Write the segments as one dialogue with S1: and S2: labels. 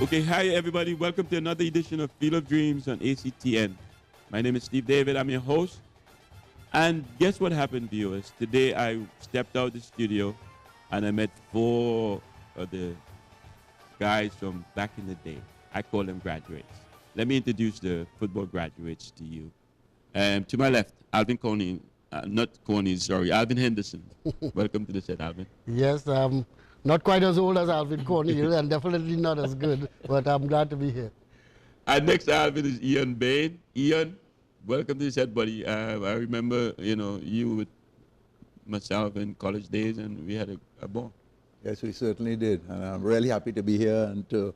S1: Okay, hi everybody. Welcome to another edition of Field of Dreams on ACTN. My name is Steve David. I'm your host. And guess what happened, viewers? Today I stepped out the studio and I met four of the guys from back in the day. I call them graduates. Let me introduce the football graduates to you. To my left, Alvin Coney, Alvin Henderson. Welcome to the set, Alvin.
S2: Yes, not quite as old as Alvin Cornell and definitely not as good, but I'm glad to be here.
S1: Our next Alvin is Ian Bain. Ian, welcome to the set, buddy. I remember, you with myself in college days, and we had a ball.
S3: Yes, we certainly did. And I'm really happy to be here and to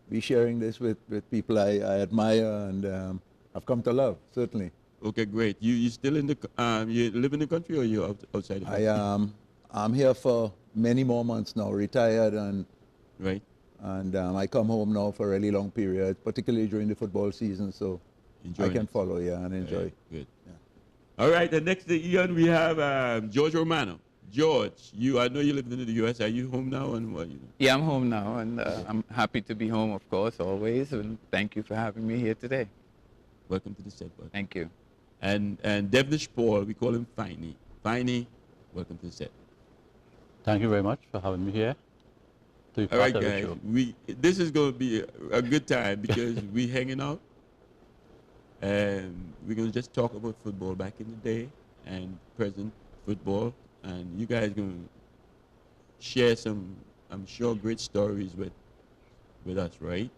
S3: be sharing this with people I admire and I've come to love, certainly.
S1: Okay, great. You still in the, you live in the country or you outside the country?
S3: I'm here for many more months now, retired, and
S1: right.
S3: And I come home now for a really long period, particularly during the football season, so I can follow, and enjoy.
S1: Good. Yeah. All right, and next to Ian, we have George Romano. George, I know you live in the U.S. Are you home now? And what?
S4: Yeah, I'm home now, and I'm happy to be home, of course, always. And thank you for having me here today.
S1: Welcome to the set, bud.
S4: Thank you.
S1: And Devnish Paul, we call him Finey. Finey, welcome to the set.
S5: Thank you very much for having me here.
S1: All right, guys. This is going to be a good time because we're hanging out. And we're going to just talk about football back in the day and present football. And you guys are going to share some, I'm sure, great stories with us, right?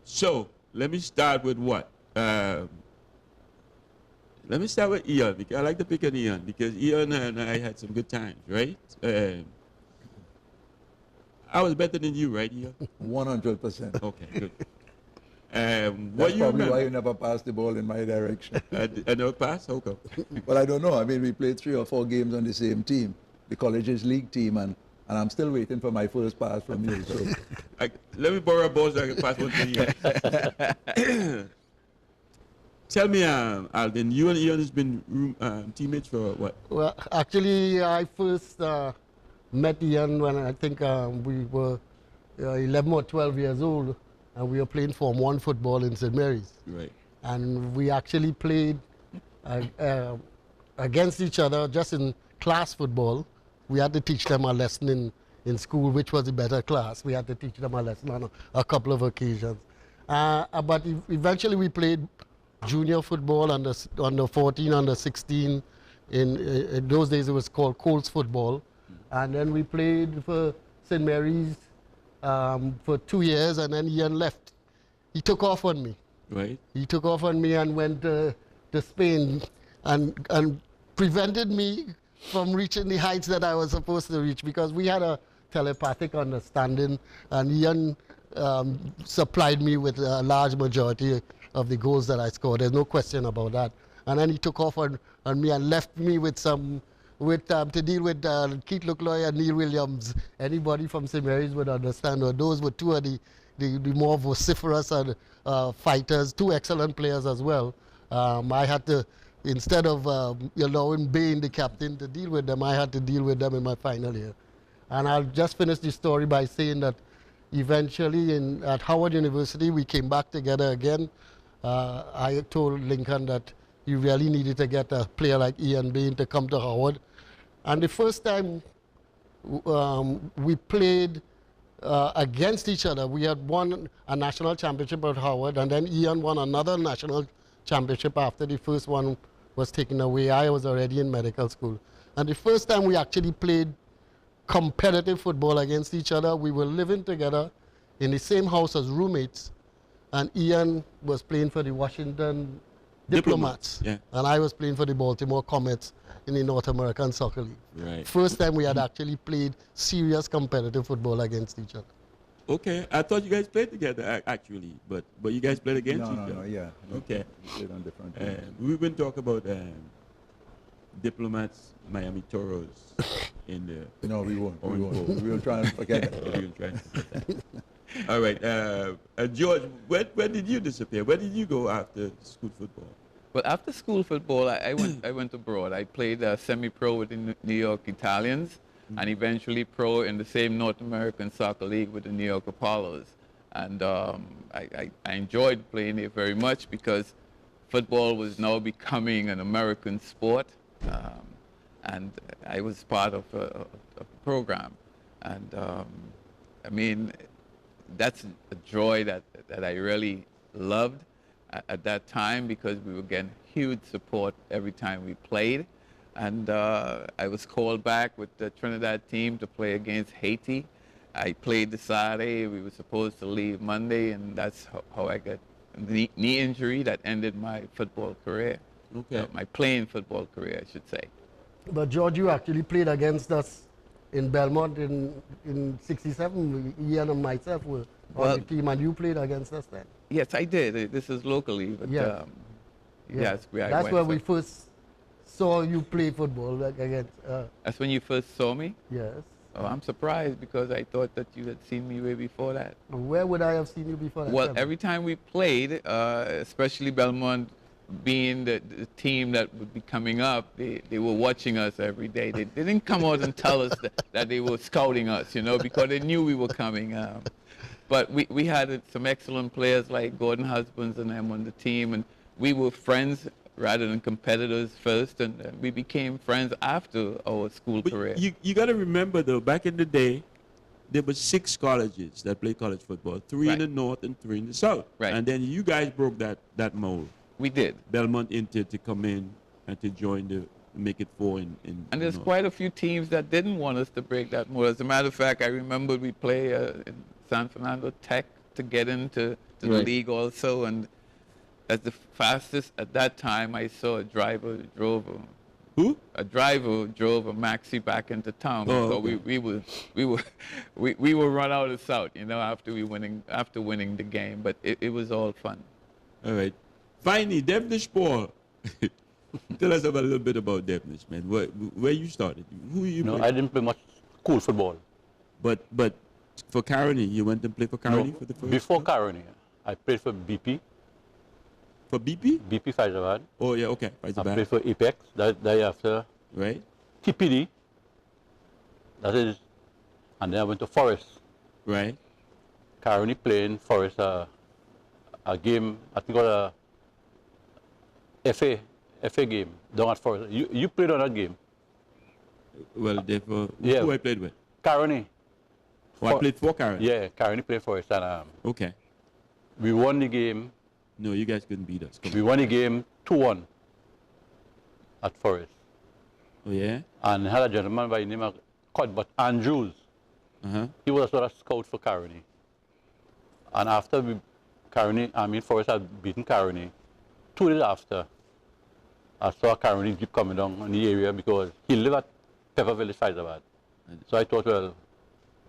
S1: So, let me start with what? Let me start with Ian, because I like to pick on Ian, because Ian and I had some good times, right? I was better than you, right, Ian?
S3: 100%.
S1: Okay, good.
S3: That's probably why you never passed the ball in my direction.
S1: I never passed? How come?
S3: Well, I don't know. I mean, we played 3 or 4 games on the same team, the college's league team, and I'm still waiting for my first pass from you. So.
S1: Let me borrow a ball so I can pass one to you. Tell me, Alvin, you and Ian has been teammates for what?
S2: Well, actually, I first met Ian when I think we were 11 or 12 years old, and we were playing Form 1 football in St. Mary's.
S1: Right.
S2: And we actually played against each other just in class football. We had to teach them a lesson in school, which was the better class. We had to teach them a lesson on a couple of occasions. But eventually we played junior football under 14, under 16. In those days it was called Colts football. And then we played for St. Mary's for 2 years, and then Ian left. He took off on me.
S1: Right.
S2: He took off on me and went to Spain and prevented me from reaching the heights that I was supposed to reach, because we had a telepathic understanding, and Ian supplied me with a large majority of the goals that I scored. There's no question about that. And then he took off on me and left me with to deal with Keith Luckloy and Neil Williams. Anybody from St. Mary's would understand. Those were 2 of the more vociferous fighters, 2 excellent players as well. I had to, instead of allowing Bain, the captain, to deal with them, I had to deal with them in my final year. And I'll just finish the story by saying that eventually at Howard University, we came back together again. I told Lincoln that you really needed to get a player like Ian Bain to come to Howard. And the first time we played against each other, we had won a national championship at Howard, and then Ian won another national championship after the first one was taken away. I was already in medical school. And the first time we actually played competitive football against each other, we were living together in the same house as roommates, and Ian was playing for the Washington Diplomats,
S1: yeah.
S2: And I was playing for the Baltimore Comets in the North American Soccer League.
S1: Right.
S2: First time we had actually played serious competitive football against each other.
S1: Okay, I thought you guys played together actually, but you guys played against each other.
S3: No, yeah.
S1: Okay.
S3: We played on different teams.
S1: We've been talking about Diplomats, Miami Toros in the.
S3: No, we won't. We will try and forget that.
S1: All right, George, where did you disappear? Where did you go after school football?
S4: Well, after school football, I went abroad. I played semi-pro with the New York Italians, and eventually pro in the same North American Soccer League with the New York Apollos. And I enjoyed playing it very much because football was now becoming an American sport. And I was part of a program. And I mean, that's a joy that I really loved at that time because we were getting huge support every time we played. And I was called back with the Trinidad team to play against Haiti. I played the Saturday. We were supposed to leave Monday, and that's how I got the knee injury that ended my football career.
S1: Okay.
S4: My playing football career, I should say.
S2: But George, you actually played against us in Belmont in '67. Ian and myself were on the team, and you played against us then.
S4: Yes, I did. This is locally, but
S2: Yes.
S4: yes,
S2: That's where we first saw you play football, like against.
S4: That's when you first saw me?
S2: Yes.
S4: Oh, I'm surprised because I thought that you had seen me way before that.
S2: Where would I have seen you before that?
S4: Well,
S2: time?
S4: every time we played, especially Belmont being the team that would be coming up, they were watching us every day. They didn't come out and tell us that they were scouting us, you know, because they knew we were coming. But we had some excellent players like Gordon Husbands and them on the team, and we were friends rather than competitors first, and we became friends after our school
S1: But
S4: career.
S1: you got to remember, though, back in the day, there were 6 colleges that played college football, 3 in
S4: Right.
S1: the north and 3 in the south.
S4: Right.
S1: And then you guys broke that mold.
S4: We did.
S1: Belmont Inter to come in and to join make it 4 in
S4: And there's
S1: north.
S4: quite a few teams that didn't want us to break that mold. As a matter of fact, I remember we play in San Fernando Tech to get into the
S1: Right.
S4: league also. And as the fastest at that time, I saw a driver drove
S1: Who?
S4: a maxi back into town.
S1: Oh,
S4: So
S1: okay.
S4: we were run out of South, you know, after winning the game. But it was all fun.
S1: All right. Finally, Devnish Paul. Tell us about a little bit about Devnish, man. Where you started? Who you
S5: No,
S1: played?
S5: I didn't play much school football.
S1: But for Caroni, you went and played for Caroni for the first
S5: Before
S1: time?
S5: Caroni, I played for BP,
S1: For BP?
S5: BP Faizabad.
S1: Oh, yeah, okay.
S5: I
S1: Faizabad.
S5: played for Apex, that after
S1: Right?
S5: TPD, that is, and then I went to Forest.
S1: Right?
S5: Caroni playing Forest a game, I think it was a FA game down at Forest. You played on that game.
S1: Well, therefore,
S5: Yeah.
S1: who I played with?
S5: Caroni.
S1: Oh, I played for Caroni?
S5: Yeah, Caroni played Forest, and
S1: Okay.
S5: we won the game.
S1: No, you guys couldn't beat us. Come
S5: We
S1: on.
S5: won the game 2-1 at Forest.
S1: Oh, yeah?
S5: And had a gentleman by the name of Cuthbert Andrews.
S1: Uh-huh.
S5: He was a sort of scout for Caroni. And after Forest had beaten Caroni, 2 days after, I saw Caroni Jeep coming down in the area because he lived at Pepper Village, Faizabad. So I thought, well,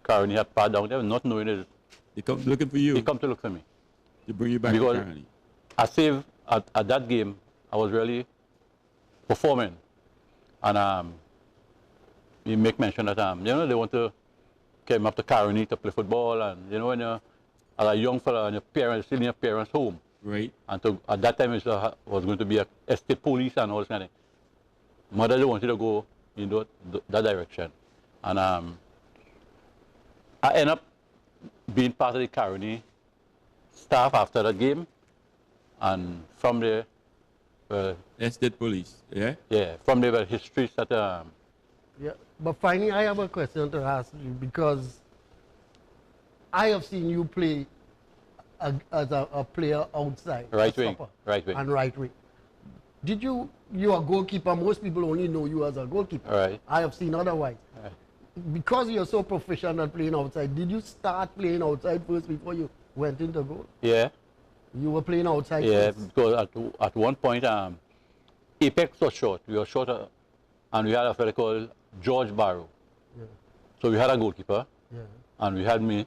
S5: Caroni had passed down there, not knowing it.
S1: They come looking for you
S5: He come to look for me.
S1: to bring you back to
S5: because
S1: Caroni.
S5: I saved at that game. I was really performing, and he make mention that they want to get him up to Caroni to play football, and when you're as a young fella and your parents still in your parents' home,
S1: Right?
S5: and at that time it was going to be a estate police and all this kind of thing. Mother didn't want you to go in that direction, and I ended up being part of the Caroni staff after that game. And from there,
S1: Estate police, yeah?
S5: from there, history started.
S2: Yeah, but finally, I have a question to ask you because I have seen you play as a player outside.
S5: Right
S2: a
S5: wing,
S2: stopper,
S5: right wing.
S2: And right wing. Did you a goalkeeper? Most people only know you as a goalkeeper.
S5: Right.
S2: I have seen otherwise.
S5: Right.
S2: Because you're so professional playing outside, did you start playing outside first before you went into goal?
S5: Yeah,
S2: You were playing outside
S5: yeah.
S2: first?
S5: Because at one point, Apex was short. We were short, and we had a fellow called George Barrow.
S2: Yeah,
S5: So we had a goalkeeper,
S2: yeah,
S5: and we had me,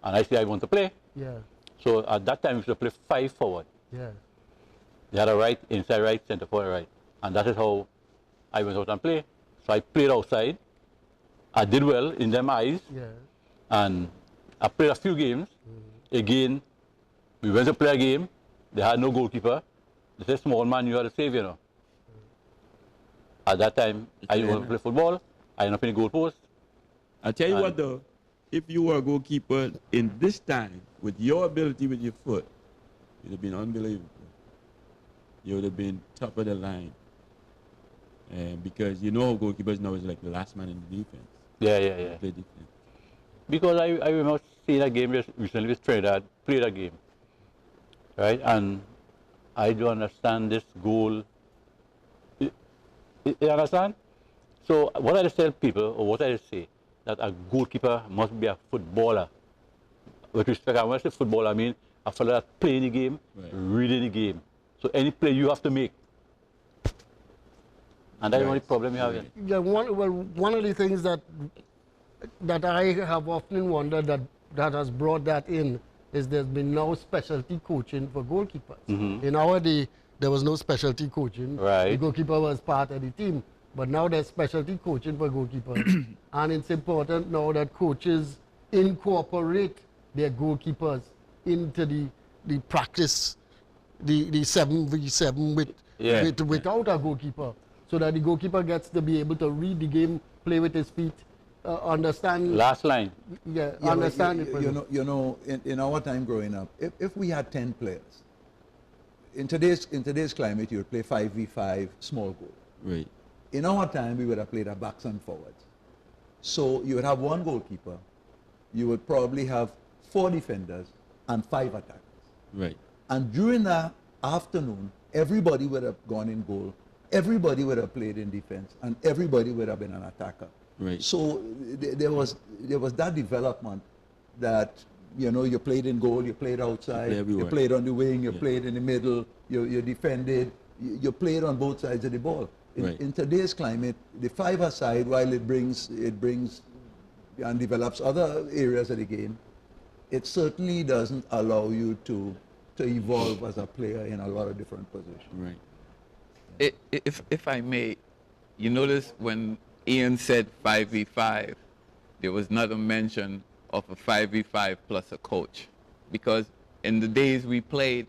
S5: and I said I want to play.
S2: yeah,
S5: So at that time, we used to play 5 forward.
S2: yeah.
S5: They had a right, inside right, center forward right. And that is how I went out and played. So I played outside. I did well in them eyes.
S2: Yeah.
S5: And I played a few games. Again, we went to play a game. They had no goalkeeper. They said, small man, you are the save, At that time, I didn't want to play football. I ended up in the goalpost.
S1: I tell you
S5: And-
S1: what, though, if you were a goalkeeper in this time, with your ability with your foot, you'd have been unbelievable. You would have been top of the line. Because you know goalkeepers now is like the last man in the defense.
S5: Yeah.
S1: Play defense.
S5: Because I remember seeing a game just recently with Trinidad, played a game, right? And I don't understand this goal. You understand? So what I just tell people, or what I just say, that a goalkeeper must be a footballer. With respect, when I say footballer, I mean a fellow that playing the game, reading the game. So any play you have to make. And that's the only problem you have.
S2: Yeah, one of the things that I have often wondered that has brought that in is there's been no specialty coaching for goalkeepers. In our day, there was no specialty coaching.
S5: Right.
S2: The goalkeeper was part of the team. But now there's specialty coaching for goalkeepers. And it's important now that coaches incorporate their goalkeepers into the practice, the 7v7 without a goalkeeper, so that the goalkeeper gets to be able to read the game, play with his feet, understand.
S5: Last line.
S2: Yeah, understand it.
S3: You know, in our time growing up, if we had 10 players, in today's climate, you would play 5v5 small goal.
S1: Right.
S3: In our time, we would have played a backs and forwards. So you would have one goalkeeper, you would probably have 4 defenders and 5 attackers.
S1: Right.
S3: And during that afternoon, everybody would have gone in goal, everybody would have played in defense, and everybody would have been an attacker.
S1: Right.
S3: So there was that development that, you know, you played in goal, you played outside, you played on the wing, you played in the middle, you defended, you played on both sides of the ball. In today's climate, the 5-a-side, while it brings and develops other areas of the game, it certainly doesn't allow you to evolve as a player in a lot of different positions.
S1: Right.
S4: If I may, you notice when Ian said 5v5, there was not a mention of a 5v5 plus a coach. Because in the days we played,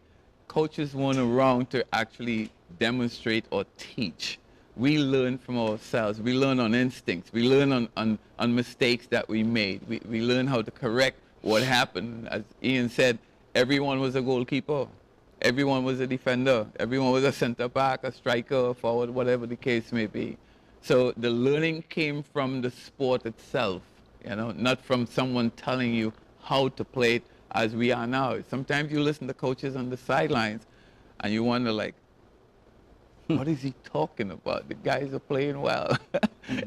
S4: coaches weren't around to actually demonstrate or teach. We learn from ourselves. We learn on instincts. We learn on mistakes that we made. We learn how to correct what happened. As Ian said, everyone was a goalkeeper. Everyone was a defender. Everyone was a center back, a striker, a forward, whatever the case may be. So the learning came from the sport itself, you know, not from someone telling you how to play it as we are now. Sometimes you listen to coaches on the sidelines and you wonder, like, what is he talking about? The guys are playing well.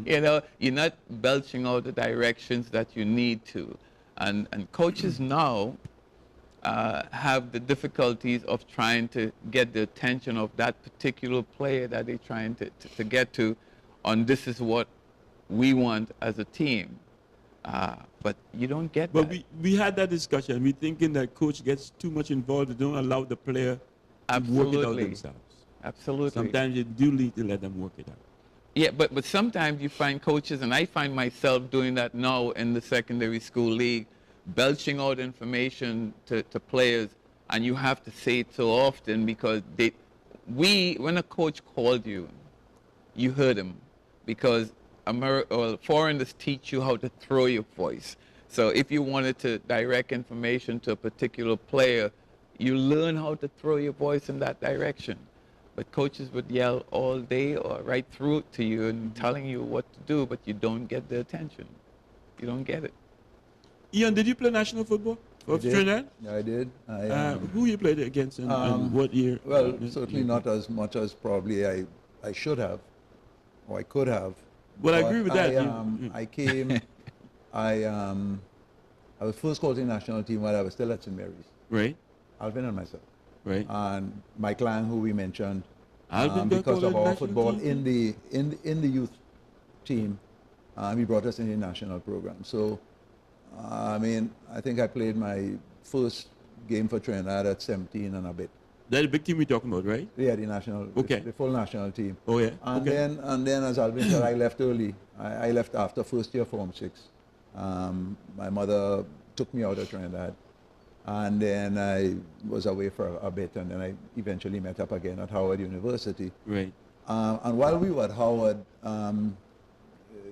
S4: You know, you're not belching out the directions that you need to. And coaches now have the difficulties of trying to get the attention of that particular player that they're trying to get to on this is what we want as a team. But you don't get that.
S1: But we had that discussion. We're thinking that coach gets too much involved. They don't allow the player to work it out themselves.
S4: Absolutely.
S1: Sometimes you do need to let them work it out.
S4: Yeah, but sometimes you find coaches, and I find myself doing that now in the secondary school league, belching out information to players, and you have to say it so often because when a coach called you, you heard him, because foreigners teach you how to throw your voice. So if you wanted to direct information to a particular player, you learn how to throw your voice in that direction. But coaches would yell all day or right through it to you and telling you what to do, but you don't get the attention. You don't get it.
S1: Ian, did you play national football for Trinidad?
S3: Yeah, I did.
S1: Who you played against and what year?
S3: Well, certainly not as much as probably I should have, or I could have.
S1: Well, I agree with that.
S3: I was first called to the national team while I was still at St. Mary's.
S1: Right.
S3: Alvin and myself.
S1: Right.
S3: And Mike Lang, who we mentioned,
S1: Alvin
S3: because of our football
S1: team?
S3: in the youth team, he brought us in the national program. So, I mean, I think I played my first game for Trinidad at 17 and a bit.
S1: That's the big team we're talking about, right?
S3: Yeah, the national, the full national team.
S1: Oh yeah.
S3: And then, as Alvin said, I left early. I left after first year Form 6. My mother took me out of Trinidad. And then I was away for a bit, and then I eventually met up again at Howard University.
S1: Right.
S3: And while we were at Howard,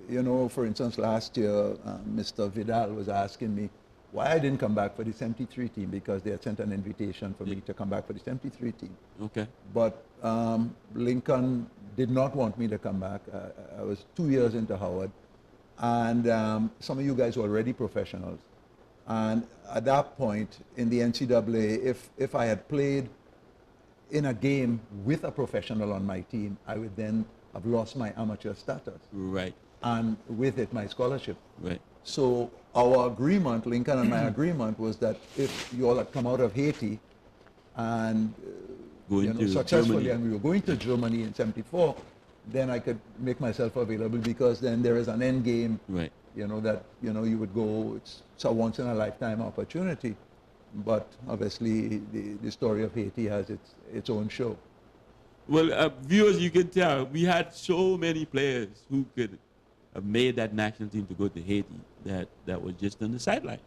S3: you know, for instance, last year, Mr. Vidal was asking me why I didn't come back for the 73 team, because they had sent an invitation for me to come back for the 73 team.
S1: Okay.
S3: But Lincoln did not want me to come back. I was 2 years into Howard, and some of you guys were already professionals. And at that point in the NCAA, if I had played in a game with a professional on my team, I would then have lost my amateur status.
S1: Right.
S3: And with it, my scholarship.
S1: Right.
S3: So our agreement, Lincoln and my agreement, was that if you all had come out of Haiti and successfully,
S1: Germany,
S3: and we were going to Germany in '74, then I could make myself available, because then there is an end game.
S1: Right.
S3: You know that you would go. It's a once in a lifetime opportunity, but obviously the story of Haiti has its own show.
S1: Well, viewers, you can tell we had so many players who could have made that national team to go to Haiti that was just on the sideline.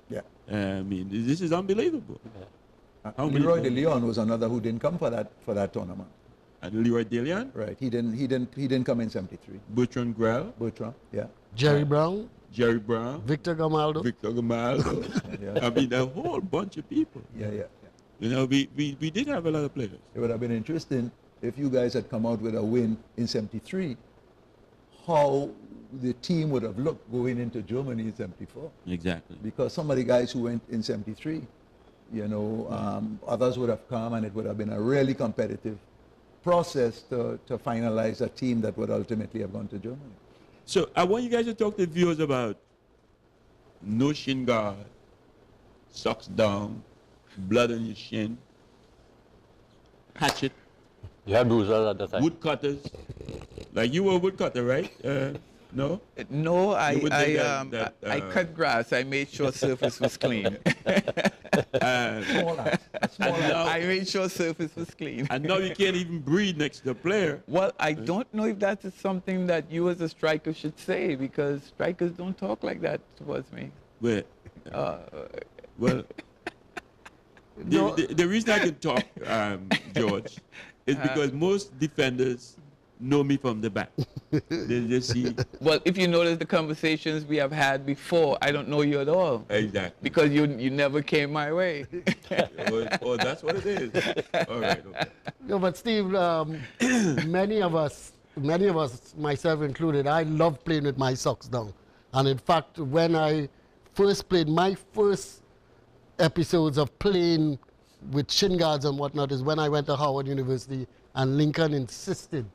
S3: Yeah.
S1: I mean, this is unbelievable.
S3: Leroy De Leon was another who didn't come for that tournament.
S1: And Leroy De Leon?
S3: Right. He didn't come in '73.
S1: Bertrand Grell?
S3: Bertrand, yeah.
S2: Jerry Brown,
S1: Jerry Brown?
S2: Victor Gamaldo.
S1: Victor Gamaldo.
S3: Yeah.
S1: I mean, a whole bunch of people.
S3: Yeah.
S1: You know, we did have a lot of players.
S3: It would have been interesting if you guys had come out with a win in '73, how the team would have looked going into Germany in '74.
S1: Exactly.
S3: Because some of the guys who went in '73, others would have come, and it would have been a really competitive process to finalize a team that would ultimately have gone to Germany.
S1: So I want you guys to talk to the viewers about no shin guard, socks down, blood on your shin, hatchet,
S5: You had bruises at that time.
S1: wood cutters. Like you were a wood cutter, right? No?
S4: No,
S1: You would think
S4: I cut grass. I made sure surface was clean. I made sure surface was clean.
S1: And now you can't even breathe next to the player.
S4: Well, I don't know if that is something that you as a striker should say, because strikers don't talk like that towards me.
S1: But, well,
S2: No.
S1: the reason I can talk, George, is because most defenders know me from the back. They just see.
S4: Well, if you notice the conversations we have had before, I don't know you at all.
S1: Exactly.
S4: Because you never came my way.
S1: Oh, that's what it is. All right. Okay.
S2: No, but Steve, many of us, myself included, I love playing with my socks down. And in fact, when I first played, my first episodes of playing with shin guards and whatnot is when I went to Howard University, and Lincoln insisted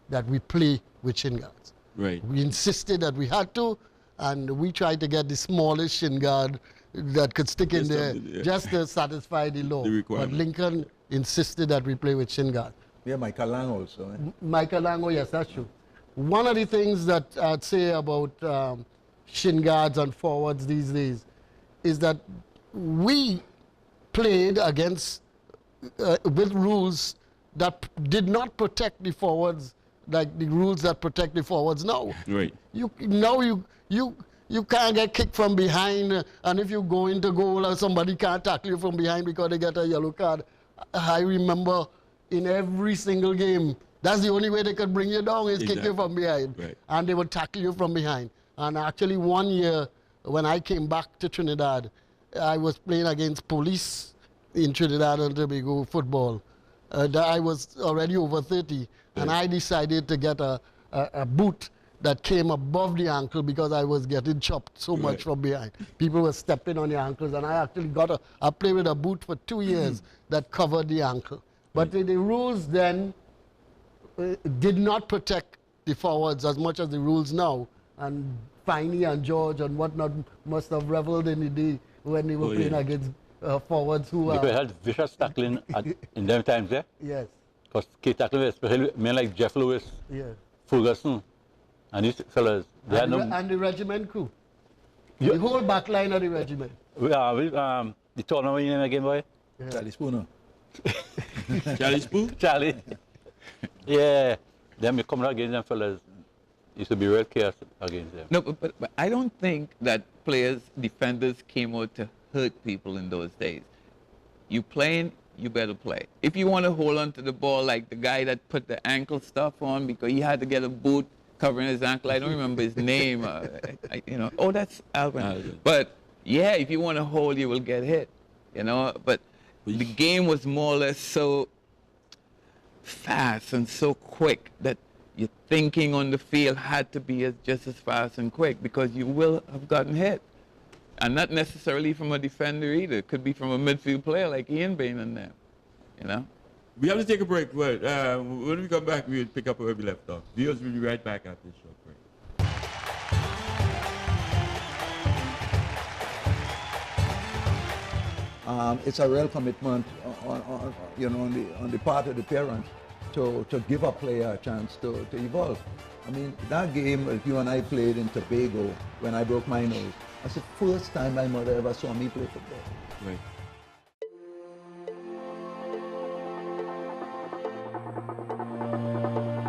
S2: that we play with shin guards.
S1: Right.
S2: We insisted that we had to, and we tried to get the smallest shin guard that could stick in there just to satisfy the law.
S1: The
S2: But
S1: requirement.
S2: Lincoln insisted that we play with shin guard.
S3: Yeah, Michael Lang also.
S2: Michael Lango, yes, that's true. One of the things that I'd say about shin guards and forwards these days is that we played against with rules that did not protect the forwards like the rules that protect the forwards now.
S1: Right.
S2: You can't get kicked from behind, and if you go into goal or somebody can't tackle you from behind because they get a yellow card. I remember in every single game, that's the only way they could bring you down is kick you from behind.
S1: Right.
S2: And they would tackle you from behind. And actually one year when I came back to Trinidad, I was playing against police in Trinidad and Tobago football. I was already over 30, and I decided to get a boot that came above the ankle because I was getting chopped so much from behind. People were stepping on the ankles, and I actually I played with a boot for 2 years that covered the ankle. But the rules then did not protect the forwards as much as the rules now. And Finey and George and whatnot must have reveled in the day when they were playing against forwards who
S5: Because they had vicious tackling in them times there.
S2: Yes.
S5: Because key tackling, especially men like Jeff Lewis,
S2: Yeah.
S5: Ferguson, and these fellas, they had no...
S2: And the regiment crew.
S5: Yeah.
S2: The whole back line of the regiment.
S5: The tournament name again, boy?
S2: Yeah.
S3: Charlie Spooner.
S1: Charlie Spoon?
S5: Charlie. Yeah. Then we come out against them fellas. Used to be real chaos against them.
S4: No, but I don't think that defenders came out to hurt people in those days. You playing, you better play. If you want to hold on to the ball like the guy that put the ankle stuff on because he had to get a boot, covering his ankle. I don't remember his name. Oh, that's Alvin. But yeah, if you want to hold, you will get hit. But the game was more or less so fast and so quick that your thinking on the field had to be just as fast and quick, because you will have gotten hit. And not necessarily from a defender either. It could be from a midfield player like Ian Bain and them,
S1: We have to take a break. Well, when we come back, we'll pick up where we left off. Viewers will be right back after this short break.
S3: It's a real commitment on the part of the parents to give a player a chance to evolve. I mean, that game that you and I played in Tobago when I broke my nose, that's the first time my mother ever saw me play football.
S1: Right.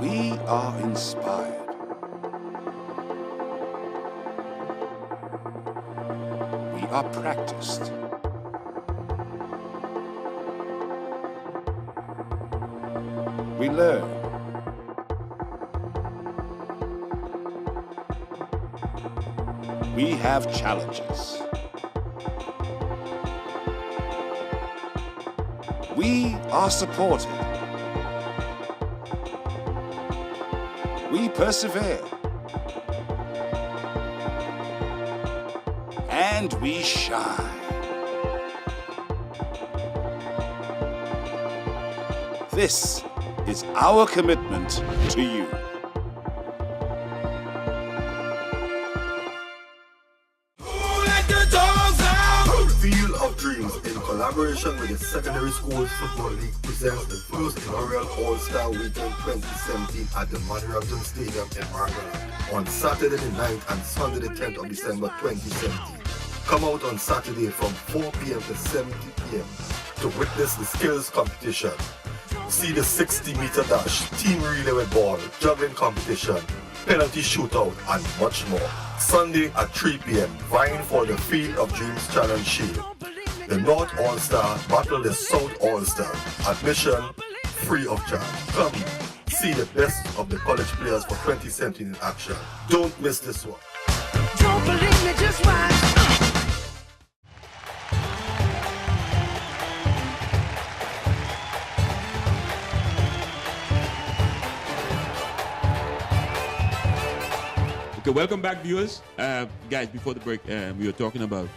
S6: We are inspired. We are practiced. We learn. We have challenges. We are supported. We persevere. And we shine. This is our commitment to you.
S7: Field of Dreams, in collaboration with the Secondary Schools Football League, presents the first inaugural All-Star Weekend 2017 at the Manhattan Stadium in Margaret on Saturday the 9th and Sunday the 10th of December 2017. Come out on Saturday from 4 p.m. to 7 p.m. to witness the skills competition. See the 60-meter dash, team relay with ball, juggling competition, penalty shootout, and much more. Sunday at 3 p.m, vying for the Field of Dreams Challenge Shield. The North All-Star battle the South All-Star. Admission free of charge. Come see the best of the college players for 2017 in action. Don't miss this one.
S8: Don't believe me, just watch.
S1: Okay, welcome back, viewers. Guys, before the break, we were talking about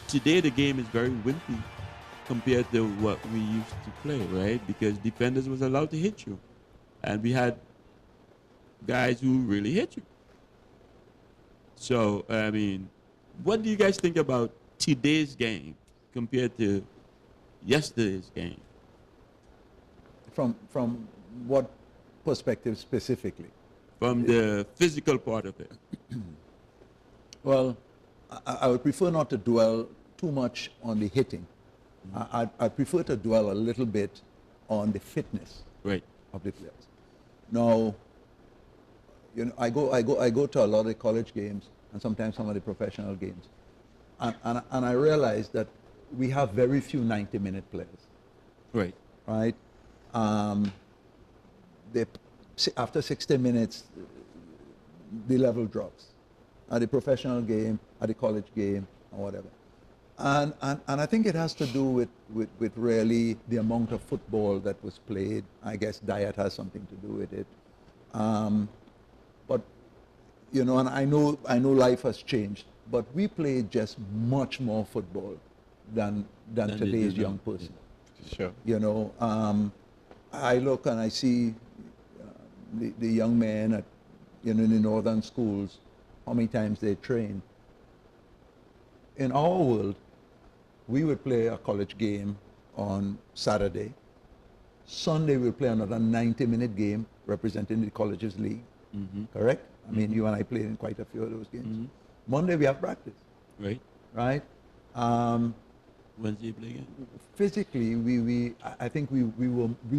S1: today the game is very wimpy compared to what we used to play, right? Because defenders was allowed to hit you. And we had guys who really hit you. So, I mean, what do you guys think about today's game compared to yesterday's game?
S3: From what perspective specifically?
S1: From the physical part of it.
S3: Well, I would prefer not to dwell too much on the hitting. I prefer to dwell a little bit on the fitness of the players. Now, I go to a lot of the college games and sometimes some of the professional games, and I realize that we have very few 90-minute players. Right. After 60 minutes, the level drops at the professional game, at the college game, or whatever. And I think it has to do with really the amount of football that was played. I guess diet has something to do with it. But, and I know life has changed, but we play just much more football than today's young person.
S4: Sure.
S3: I look and I see the young men at in the northern schools, how many times they train. In our world, we would play a college game on Saturday. Sunday we'll play another 90-minute game representing the colleges league. Correct? I mean, you and I played in quite a few of those games. Monday we have practice. Right?
S1: Wednesday you play again?
S3: Physically, I think we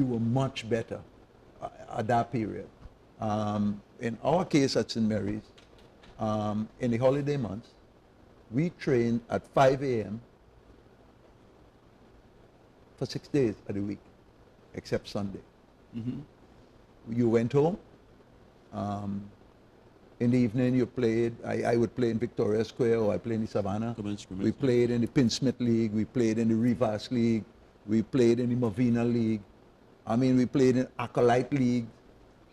S3: were much better at that period. In our case at St. Mary's, in the holiday months, we trained at 5 a.m. for 6 days of the week, except Sunday. You went home, In the evening, you played. I would play in Victoria Square, or I play in the Savannah. We played in the Pinsmith League. We played in the Rivas League. We played in the Movina League. I mean, we played in Acolyte League.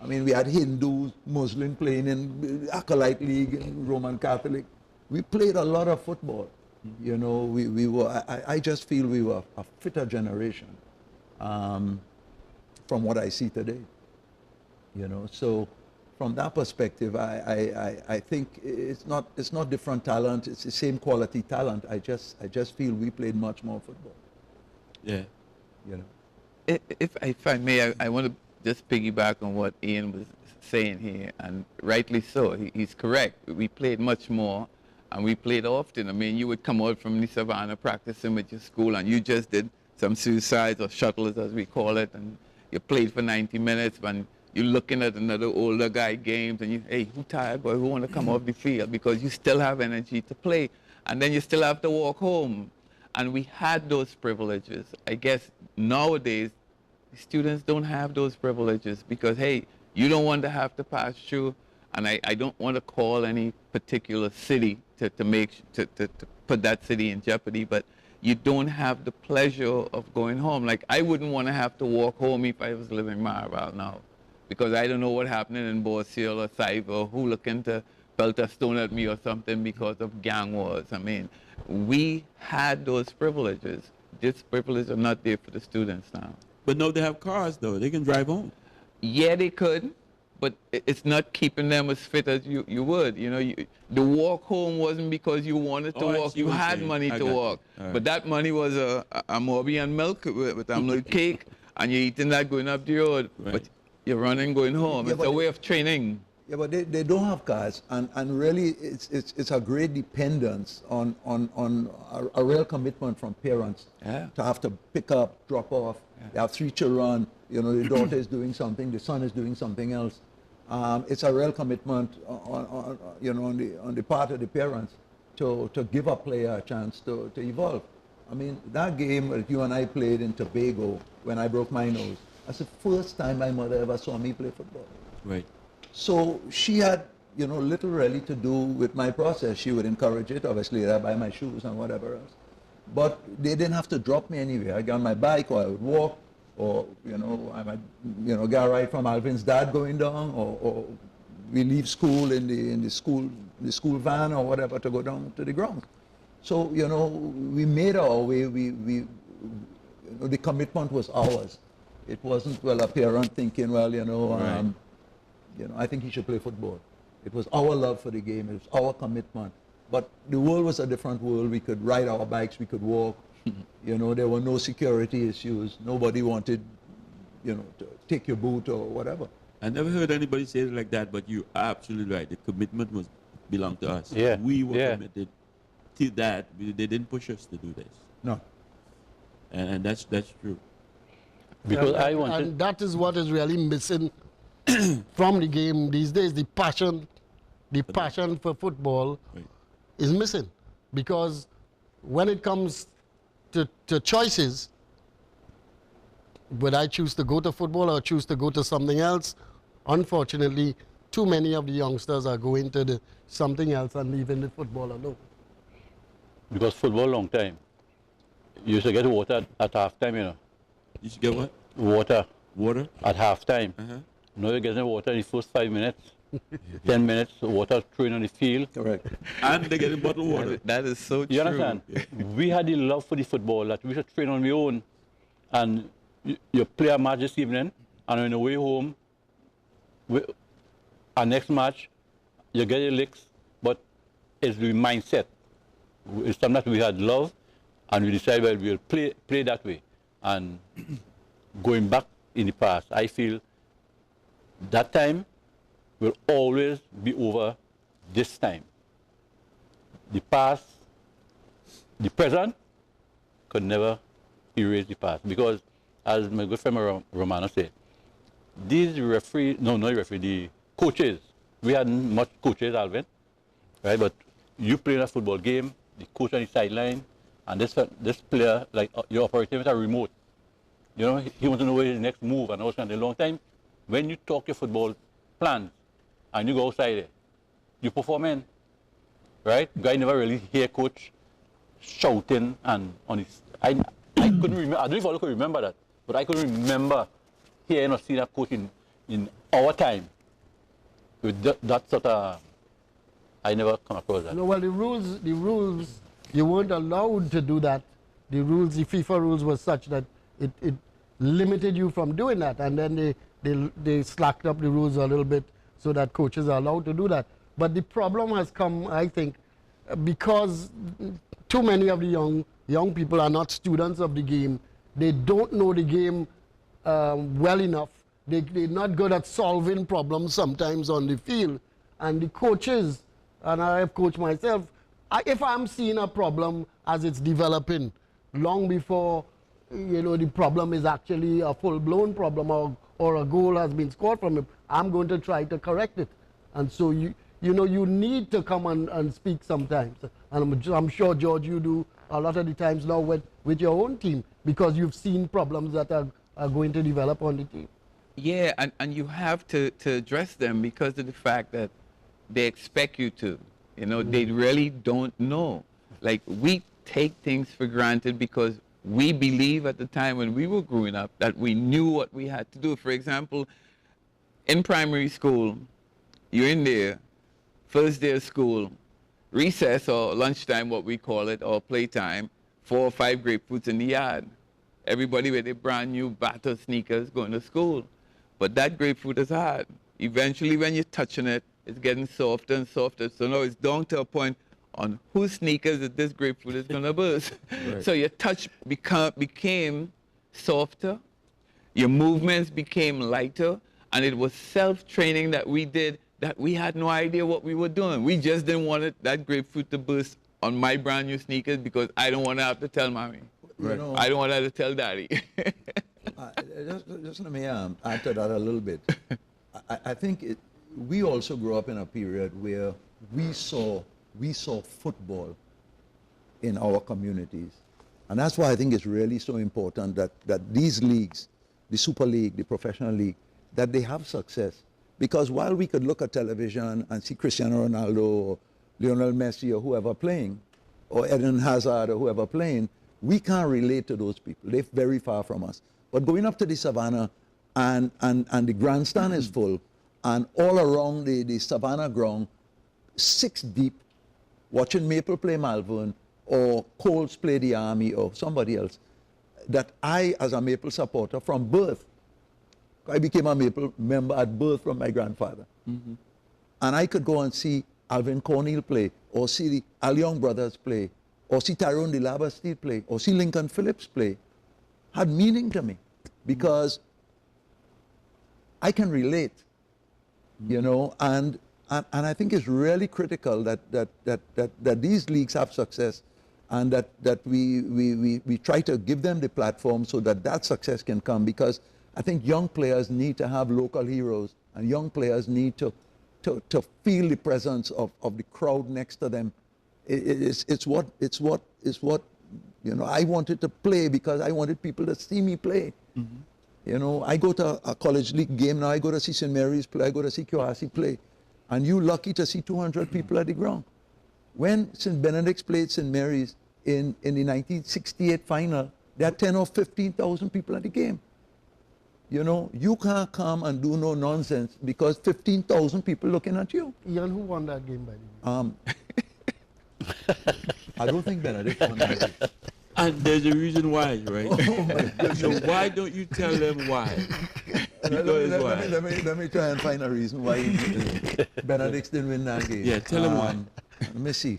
S3: I mean, we had Hindus, Muslim playing in Acolyte League, and Roman Catholic. We played a lot of football. You know, we were. I just feel we were a fitter generation from what I see today. You know, so from that perspective, I think it's not different talent. It's the same quality talent. I just feel we played much more football.
S1: Yeah.
S3: You know.
S4: If I may, I want to just piggyback on what Ian was saying here, and rightly so. He's correct. We played much more, and we played often. I mean, you would come out from the Savannah practicing with your school, and you just did some suicides or shuttles, as we call it, and you played for 90 minutes, and you're looking at another older guy games, and you, hey, who tired, boy, who want to come off the field? Because you still have energy to play, and then you still have to walk home. And we had those privileges. I guess nowadays, students don't have those privileges because, hey, you don't want to have to pass through, and I don't want to call any particular city to put that city in jeopardy, but you don't have the pleasure of going home. Like, I wouldn't want to have to walk home if I was living in Marval now, because I don't know what's happening in Bossier or Cyber, who looking to pelt a stone at me or something because of gang wars. I mean, we had those privileges. This privilege are not there for the students now.
S1: But no, they have cars, though. They can drive home.
S4: Yeah, they could, but it's not keeping them as fit as you would. You know, the walk home wasn't because you wanted to walk. You had money to walk. Right. But that money was a Morby and milk with a little cake, and you're eating that going up the road. Right. But you're running going home. Yeah, it's a way of training.
S3: Yeah, but they don't have cars, and really it's a great dependence on a real commitment from parents to have to pick up, drop off. Yeah. They have 3 children. You know, the daughter is doing something, the son is doing something else. It's a real commitment on the part of the parents to give a player a chance to evolve. I mean, that game that you and I played in Tobago when I broke my nose, that's the first time my mother ever saw me play football.
S1: Right.
S3: So she had, you know, little really to do with my process. She would encourage it. Obviously, I'd buy my shoes and whatever else. But they didn't have to drop me anywhere. I got on my bike, or I would walk, or, you know, I might, you know, get a ride from Alvin's dad going down, or we leave school in the school van or whatever to go down to the grounds. So, you know, we made our way. You know, the commitment was ours. It wasn't, well, a parent thinking, well, you know,
S1: right.
S3: You know, I think he should play football. It was our love for the game. It was our commitment. But the world was a different world. We could ride our bikes. We could walk. You know, there were no security issues. Nobody wanted, you know, to take your boot or whatever.
S1: I never heard anybody say it like that, but you're absolutely right. The commitment was belonged to us.
S5: Yeah.
S1: We were committed to that. They didn't push us to do this.
S3: No.
S1: And that's true.
S5: Because
S2: and that is what is really missing from the game these days. The passion for football is missing, because when it comes to choices, would I choose to go to football or choose to go to something else? Unfortunately, too many of the youngsters are going to something else and leaving the football alone.
S5: Because football long time. You used to get water at halftime, you know.
S1: You should get what?
S5: Water.
S1: Water?
S5: At halftime.
S1: Uh-huh.
S5: Now you're getting water in the first 5 minutes. 10 minutes, water thrown on the field.
S3: Correct.
S1: And they're getting bottled water.
S4: That is so true.
S5: You understand? We had the love for the football that we should train on our own. And you play a match this evening, and on the way home, our next match, you get your licks, but it's the mindset. It's something that we had love, and we decided, well, we'll play that way. And going back in the past, I feel that time will always be over this time. The past, the present could never erase the past, because as my good friend Romano said, these the coaches, we hadn't much coaches, Alvin, right? But you play in a football game, the coach on the sideline, and this player, like you're operating with a remote. You know, he wants to know where his next move, and also in a long time, when you talk your football plans, and you go outside there, you performing, right? Guy never really hear coach shouting and on his. I couldn't remember. I don't know if I could remember that, but I couldn't remember hearing or seeing a coach in our time with that sort of. I never come across that.
S2: No, well, the rules, you weren't allowed to do that. The rules, the FIFA rules were such that it limited you from doing that, and then they slacked up the rules a little bit so that coaches are allowed to do that. But the problem has come, I think, because too many of the young people are not students of the game. They don't know the game well enough. They're not good at solving problems sometimes on the field. And the coaches, and I have coached myself, if I'm seeing a problem as it's developing, long before the problem is actually a full-blown problem or a goal has been scored from it, I'm going to try to correct it. And so you need to come and speak sometimes. And I'm sure, George, you do a lot of the times now with your own team, because you've seen problems that are going to develop on the team.
S4: Yeah, and you have to address them because of the fact that they expect you to. They really don't know. Like, we take things for granted because we believe at the time when we were growing up that we knew what we had to do. For example, in primary school, you're in there, first day of school, recess or lunchtime, what we call it, or playtime, 4 or 5 grapefruits in the yard. Everybody with their brand new battered sneakers going to school. But that grapefruit is hard. Eventually, when you're touching it, it's getting softer and softer. So now it's down to a point on whose sneakers that this grapefruit is going to burst. Right. So your touch became softer, your movements became lighter, and it was self-training that we did that we had no idea what we were doing. We just didn't want that grapefruit to burst on my brand new sneakers because I don't want to have to tell mommy. Right. I don't want to have to tell daddy.
S3: Just let me add to that a little bit. I think we also grew up in a period where we saw football in our communities. And that's why I think it's really so important that these leagues, the Super League, the Professional League, that they have success. Because while we could look at television and see Cristiano Ronaldo or Lionel Messi or whoever playing, or Eden Hazard or whoever playing, we can't relate to those people. They're very far from us. But going up to the savannah and the grandstand is full, and all around the savannah ground, 6 deep, watching Maple play Malvern or Colts play the Army or somebody else, that I, as a Maple supporter from birth, I became a Maple member at birth from my grandfather. Mm-hmm. And I could go and see Alvin Cornell play, or see the Al Young brothers play, or see Tyrone de Labastide play, or see Lincoln Phillips play. Had meaning to me because I can relate, and I think it's really critical that these leagues have success, and that we try to give them the platform so that success can come, because I think young players need to have local heroes, and young players need to feel the presence of the crowd next to them. It's what I wanted to play because I wanted people to see me play. Mm-hmm. I go to a college league game now. I go to see St. Mary's play. I go to see Kyohasi play, and you're lucky to see 200 people at the ground. When St. Benedict's played St. Mary's in the 1968 final, there are 10 or 15,000 people at the game. You can't come and do no nonsense because 15,000 people looking at you.
S2: Ian, who won that game, by the way?
S3: I don't think Benedict won that game.
S1: And there's a reason why, right? So why don't you tell them why?
S3: Let me try and find a reason why Benedict didn't win that game.
S1: Yeah, tell them why.
S3: Let me see.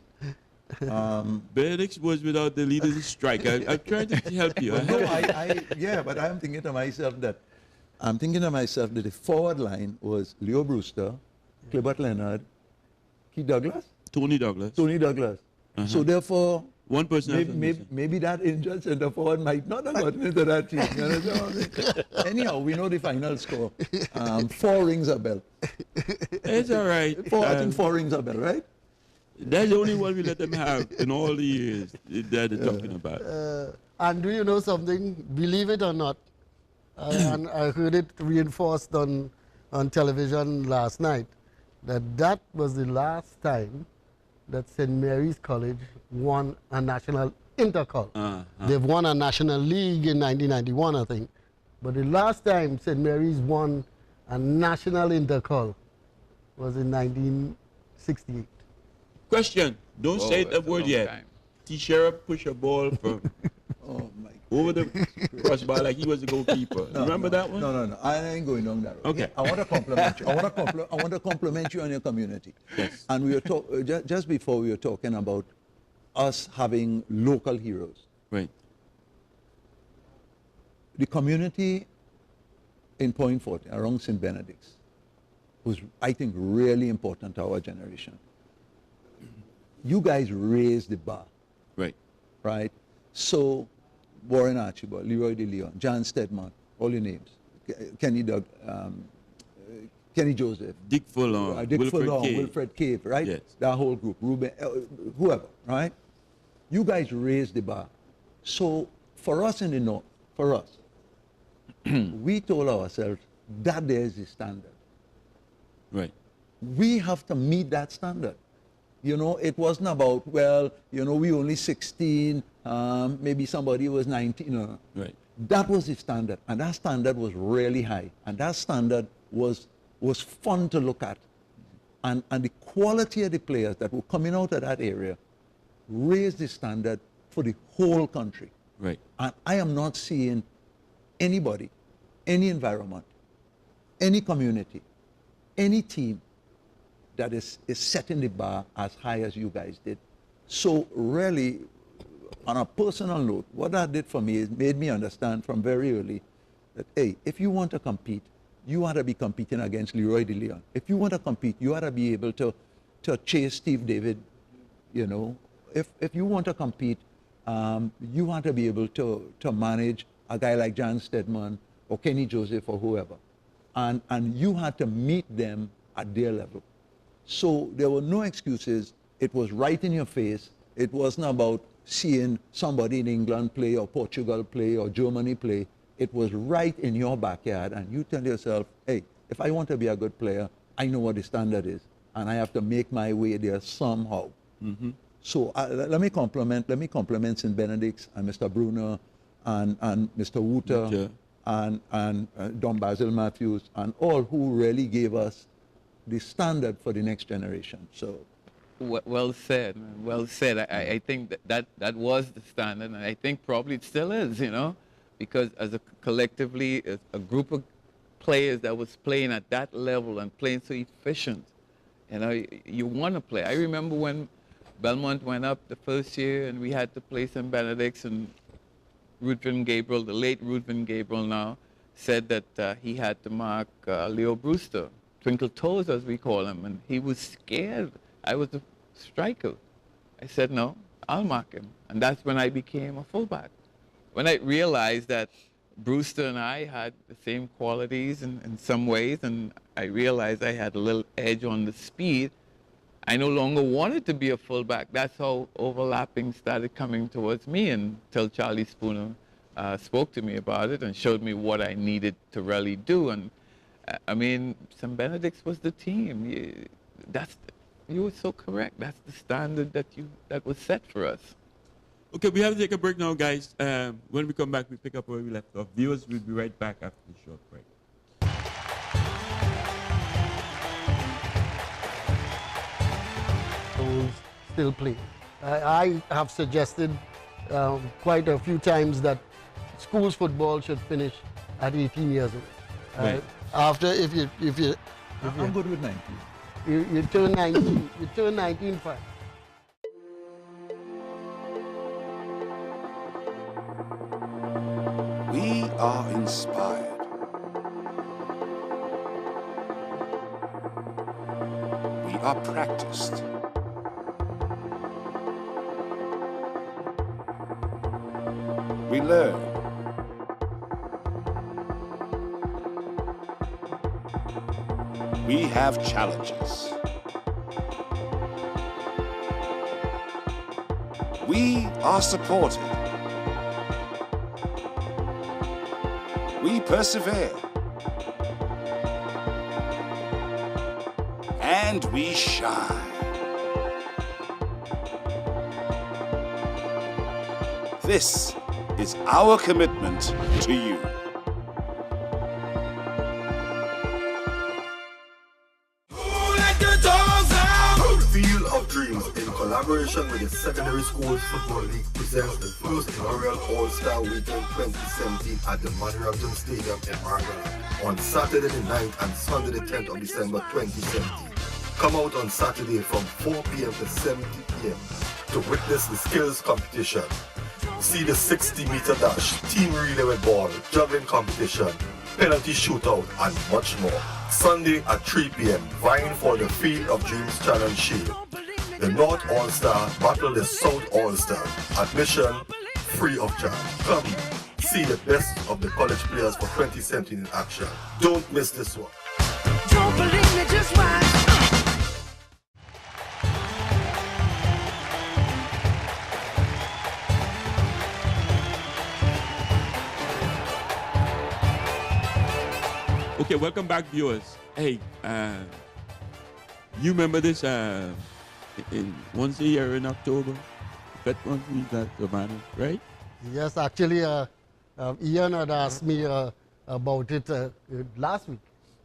S1: Benedict was without the leader's strike. I'm trying to help you.
S3: But I'm thinking to myself that the forward line was Leo Brewster, Clibert Leonard, Keith Douglas?
S1: Tony Douglas.
S3: Uh-huh. So therefore,
S1: one person
S3: maybe that injured center forward might not have gotten into that team. You know? Anyhow, we know the final score. 4 rings a bell.
S1: It's all right.
S3: I think 4 rings a bell, right?
S1: That's the only one we let them have in all the years that they're talking about.
S2: And do you know something? Believe it or not, and I heard it reinforced on television last night. that was the last time that St. Mary's College won a national Intercol. They've won a national league in 1991, I think. But the last time St. Mary's won a national Intercol was in 1968.
S1: Question. Don't say
S4: that's
S1: that
S4: a
S1: word
S4: long
S1: yet.
S4: time.
S1: T-Sheriff push a ball from
S3: Oh my.
S1: over the crossbar like he was the goalkeeper. Remember that one?
S3: No. I ain't going down that road.
S1: Okay.
S3: I want to compliment you. I want to compliment you and your community.
S1: Yes.
S3: And we were just before we were talking about us having local heroes.
S1: Right.
S3: The community in Point Fortin, around St. Benedict's, was, I think, really important to our generation. You guys raised the bar,
S1: Right.
S3: right? So, Warren Archibald, Leroy De Leon, John Stedman, all your names, Kenny Joseph,
S1: Dick Fullon,
S3: Dick
S1: Wilfred
S3: Fullon,
S1: Cave.
S3: Wilfred Cave, right?
S1: Yes.
S3: That whole group, Ruben, whoever, right? You guys raised the bar. So for us in the North, for us, we told ourselves that there is the standard.
S1: Right.
S3: We have to meet that standard. You know, it wasn't about, well, you know, we only 16, maybe somebody was 19. No.
S1: Right.
S3: That was the standard, and that standard was really high, and that standard was fun to look at. And the quality of the players that were coming out of that area raised the standard for the whole country.
S1: Right.
S3: And I am not seeing anybody, any environment, any community, any team that is setting the bar as high as you guys did. So really, on a personal note, what that did for me is made me understand from very early that, hey, if you want to compete, you ought to be competing against Leroy De Leon. If you want to compete, you ought to be able to chase Steve David, you know. If you want to compete, you ought to be able to manage a guy like John Stedman or Kenny Joseph or whoever. And you had to meet them at their level. So there were no excuses. It was right in your face. It wasn't about seeing somebody in England play or Portugal play or Germany play. It was right in your backyard, and you tell yourself, hey, if I want to be a good player, I know what the standard is, and I have to make my way there somehow.
S1: Mm-hmm.
S3: So let me compliment St. Benedict's and Mr. Bruner and Mr. Wooter and Don Basil Matthews and all who really gave us the standard for the next generation. So,
S4: well said, man. Well said. I think that was the standard, and I think probably it still is, you know, because as a collectively, as a group of players that was playing at that level and playing so efficient, you know, you want to play. I remember when Belmont went up the first year and we had to play St. Benedict's, and Ruthven Gabriel, the late Ruthven Gabriel now, said that he had to mark Leo Brewster, Twinkle Toes as we call him, and he was scared. I was the striker. I said, no, I'll mark him. And that's when I became a fullback. When I realized that Brewster and I had the same qualities in some ways, and I realized I had a little edge on the speed, I no longer wanted to be a fullback. That's how overlapping started coming towards me until Charlie Spooner spoke to me about it and showed me what I needed to really do. And I mean, St. Benedict's was the team. You were so correct. That's the standard that was set for us.
S1: Okay, we have to take a break now, guys. When we come back, we pick up where we left off. Viewers, we'll be right back after the short break.
S2: Still play. I have suggested quite a few times that schools football should finish at 18 years old.
S1: Right.
S2: After, if you
S3: I'm good with 19.
S2: you turn 19, you turn 19 fine.
S6: We are inspired. We are practiced. We learn. We have challenges. We are supported. We persevere. And and we shine. This is our commitment to you.
S7: Field of Dreams, in collaboration with the Secondary Schools Football League, presents the first inaugural All-Star Weekend 2017 at the Manirabjan Stadium in Margaret on Saturday the 9th and Sunday the 10th of December 2017. Come out on Saturday from 4 p.m. to 7 p.m. to witness the skills competition. See the 60-meter dash, team relay with ball, juggling competition, penalty shootout, and much more. Sunday at 3 p.m. vying for the Field of Dreams Challenge Shield. The North All-Star battle the South All-Star. Admission free of charge. Come see the best of the college players for 2017 in action. Don't miss this one.
S8: Don't believe me, just watch.
S1: Okay, welcome back, viewers. Hey, you remember this once a year in October? Veterans Week at Savannah, right?
S2: Yes, actually, Ian had asked me about it last week,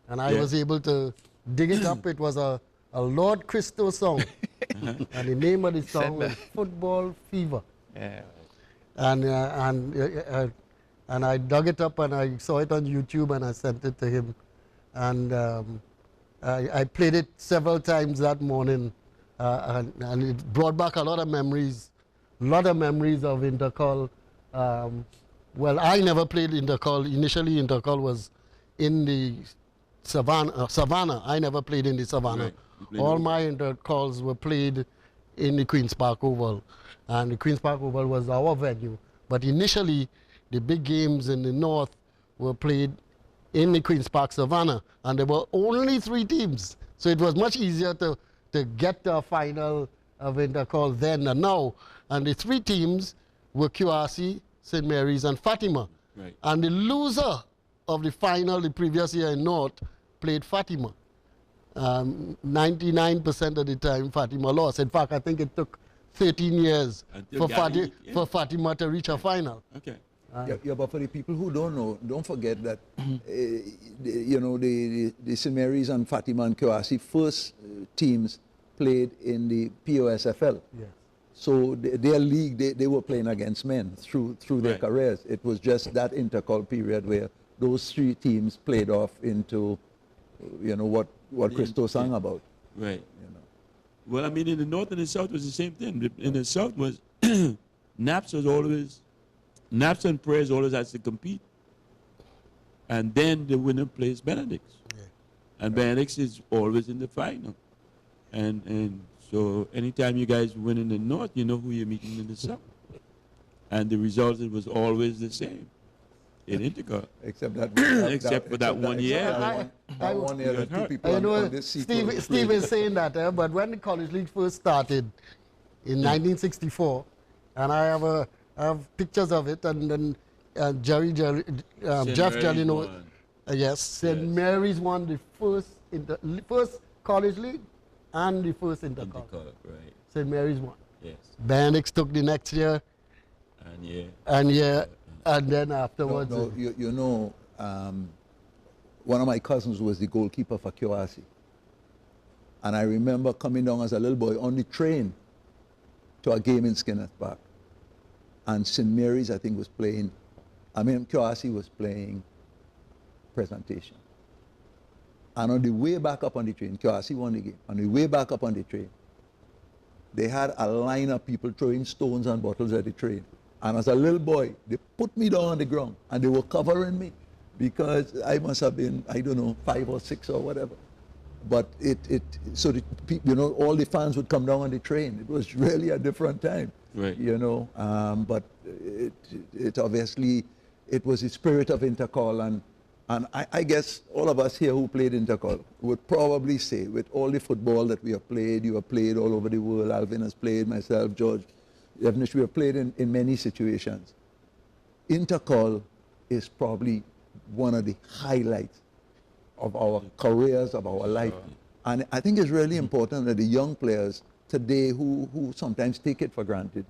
S2: and I was able to dig it up. It was a Lord Christo song, and the name of the song was Football Fever.
S4: Yeah.
S2: And I dug it up and I saw it on YouTube and I sent it to him. And I played it several times that morning, and it brought back a lot of memories of Intercol. Well, I never played Intercol. Initially, Intercol was in the Savannah. I never played in the Savannah.
S1: Right.
S2: All my Intercols were played in the Queen's Park Oval. And the Queen's Park Oval was our venue. But initially, the big games in the north were played in the Queen's Park Savannah, and there were only 3 teams. So it was much easier to get to a final of Intercol then and now. And the 3 teams were QRC, St. Mary's, and Fatima.
S1: Right.
S2: And the loser of the final the previous year in North played Fatima. 99% of the time, Fatima lost. In fact, I think it took 13 years for Fatima to reach a final.
S1: Okay.
S3: Yeah, but for the people who don't know, don't forget that the St. Mary's and Fatima and QRC first teams played in the POSFL.
S2: Yes.
S3: So their league, they were playing against men through their
S1: Right.
S3: careers. It was just that intercall period where those 3 teams played off into, what Christo sang about.
S1: Right. Well, I mean, in the north and the south was the same thing. In the south was Naps and Prayers always has to compete. And then the winner plays Benedict's.
S2: Yeah.
S1: And Benedict's is always in the final. And so anytime you guys win in the north, you know who you're meeting in the south. And the result was always the same in Intercol.
S3: Except that
S1: Except for that 1 year.
S3: That 1 year, that 2 people on this sequence
S2: Steve is saying that, but when the college league first started in 1964, and I have pictures of it, and then Jeff Jellino, yes, St. Mary's won the first college league and the first Intercol.
S1: Right.
S2: St. Mary's won.
S1: Yes.
S2: Benedict's took the next year, and then afterwards.
S3: One of my cousins was the goalkeeper for QRC. And I remember coming down as a little boy on the train to a game in Skinner's Park. And St. Mary's, I think, QRC was playing Presentation. And on the way back up on the train, QRC won the game. On the way back up on the train, they had a line of people throwing stones and bottles at the train. And as a little boy, they put me down on the ground and they were covering me because I must have been, 5 or 6 or whatever. But all the fans would come down on the train. It was really a different time.
S1: Right.
S3: But it obviously, it was the spirit of Intercol, and I guess all of us here who played Intercol would probably say, with all the football that we have played, you have played all over the world, Alvin has played, myself, George, we have played in many situations. Intercol is probably one of the highlights of our careers, of our life. And I think it's really important that the young players today who sometimes take it for granted,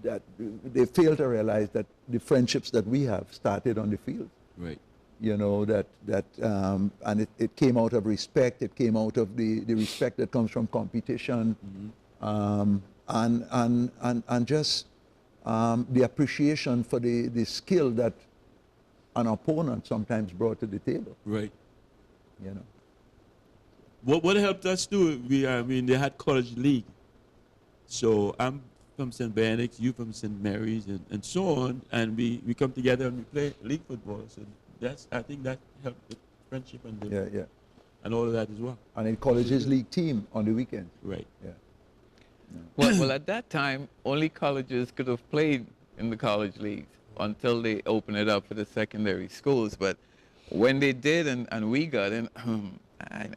S3: that they fail to realize that the friendships that we have started on the field.
S1: Right.
S3: You know, and it came out of respect, it came out of the respect that comes from competition, and just the appreciation for the skill that an opponent sometimes brought to the table.
S1: Right.
S3: You know.
S1: What helped us too, they had college league. So I'm from St. Benedict's, you from St. Mary's, and so on, and we come together and we play league football. So I think that helped the friendship and all of that as well.
S3: And in college's league team on the weekends.
S1: Right.
S3: Yeah.
S4: Well, at that time, only colleges could have played in the college leagues until they opened it up for the secondary schools. But when they did, and we got in,